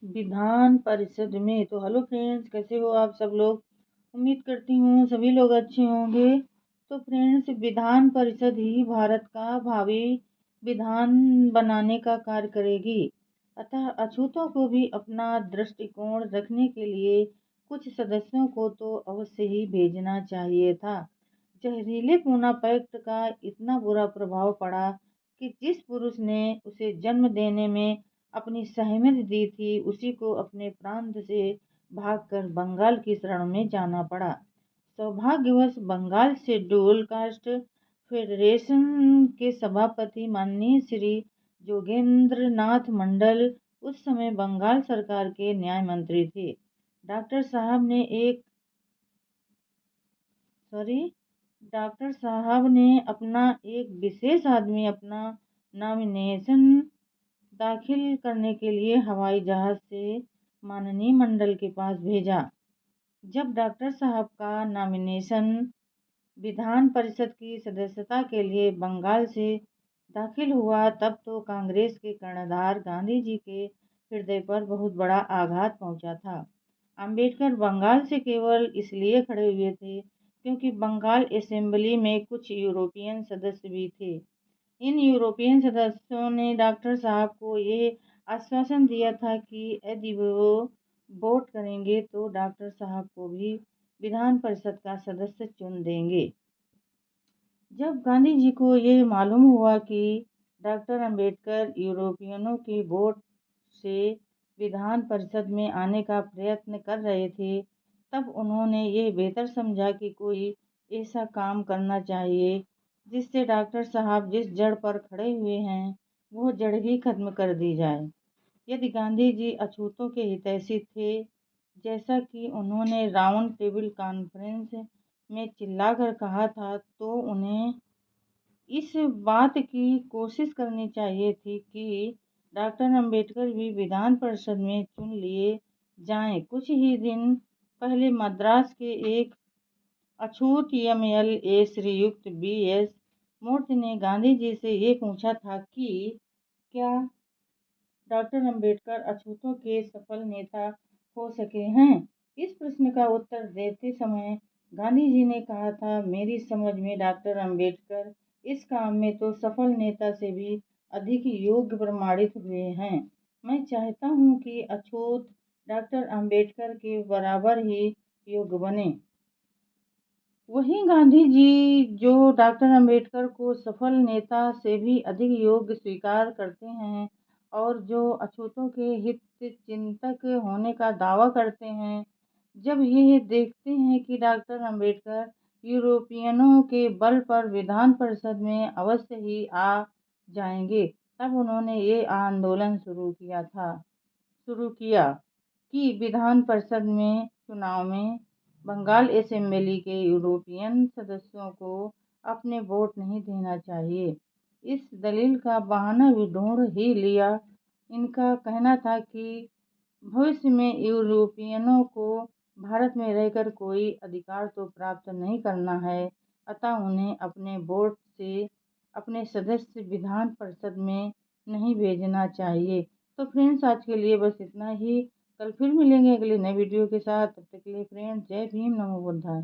विधान परिषद में। तो hello friends, कैसे हो आप सब लोग। उम्मीद करती हूँ सभी लोग अच्छे होंगे। तो फ्रेंड्स, विधान परिषद ही भारत का भावी विधान बनाने का कार्य करेगी। अतः अछूतों को भी अपना दृष्टिकोण रखने के लिए कुछ सदस्यों को तो अवश्य ही भेजना चाहिए था। जहरीले पूना पैक्ट का इतना बुरा प्रभाव पड़ा कि जिस पुरुष ने उसे जन्म देने में अपनी सहमति दी थी, उसी को अपने प्रांत से भागकर बंगाल की शरण में जाना पड़ा। सौभाग्यवश बंगाल शेड्यूल कास्ट फेडरेशन के सभापति माननीय श्री जोगेंद्र नाथ मंडल उस समय बंगाल सरकार के न्याय मंत्री थे। डॉक्टर साहब ने अपना एक विशेष आदमी अपना नॉमिनेशन दाखिल करने के लिए हवाई जहाज से माननीय मंडल के पास भेजा। जब डॉक्टर साहब का नॉमिनेशन विधान परिषद की सदस्यता के लिए बंगाल से दाखिल हुआ, तब तो कांग्रेस के कर्णधार गांधी जी के हृदय पर बहुत बड़ा आघात पहुंचा था। अंबेडकर बंगाल से केवल इसलिए खड़े हुए थे क्योंकि बंगाल असेंबली में कुछ यूरोपियन सदस्य भी थे। इन यूरोपियन सदस्यों ने डॉक्टर साहब को ये आश्वासन दिया था कि यदि वो वोट करेंगे तो डॉक्टर साहब को भी विधान परिषद का सदस्य चुन देंगे। जब गांधी जी को ये मालूम हुआ कि डॉक्टर अंबेडकर यूरोपियनों के वोट से विधान परिषद में आने का प्रयत्न कर रहे थे, तब उन्होंने ये बेहतर समझा कि कोई ऐसा काम करना चाहिए जिससे डॉक्टर साहब जिस जड़ पर खड़े हुए हैं वो जड़ ही खत्म कर दी जाए। यदि गांधी जी अछूतों के हितैषी थे, जैसा कि उन्होंने राउंड टेबल कॉन्फ्रेंस में चिल्लाकर कहा था, तो उन्हें इस बात की कोशिश करनी चाहिए थी कि डॉक्टर अंबेडकर भी विधान परिषद में चुन लिए जाएं। कुछ ही दिन पहले मद्रास के एक अछूत एमएलए श्रीयुक्त बीएस मूर्ति ने गांधी जी से ये पूछा था कि क्या डॉक्टर अंबेडकर अछूतों के सफल नेता हो सके हैं। इस प्रश्न का उत्तर देते समय गांधी जी ने कहा था, मेरी समझ में डॉक्टर अंबेडकर इस काम में तो सफल नेता से भी अधिक योग्य प्रमाणित हुए हैं। मैं चाहता हूं कि अछूत डॉक्टर अंबेडकर के बराबर ही योग्य बने। वहीं गांधी जी, जो डॉक्टर अंबेडकर को सफल नेता से भी अधिक योग्य स्वीकार करते हैं और जो अछूतों के हित चिंतक होने का दावा करते हैं, जब ये देखते हैं कि डॉक्टर अंबेडकर यूरोपियनों के बल पर विधान परिषद में अवश्य ही आ जाएंगे, तब उन्होंने ये आंदोलन शुरू किया कि विधान परिषद में चुनाव में बंगाल असेंबली के यूरोपियन सदस्यों को अपने वोट नहीं देना चाहिए। इस दलील का बहाना भी ढूंढ ही लिया। इनका कहना था कि भविष्य में यूरोपियनों को भारत में रहकर कोई अधिकार तो प्राप्त नहीं करना है, अतः उन्हें अपने वोट से अपने सदस्य विधान परिषद में नहीं भेजना चाहिए। तो फ्रेंड्स, आज के लिए बस इतना ही। कल फिर मिलेंगे अगले नए वीडियो के साथ। तब तक के लिए फ्रेंड्स, जय भीम, नमो बुद्धाय।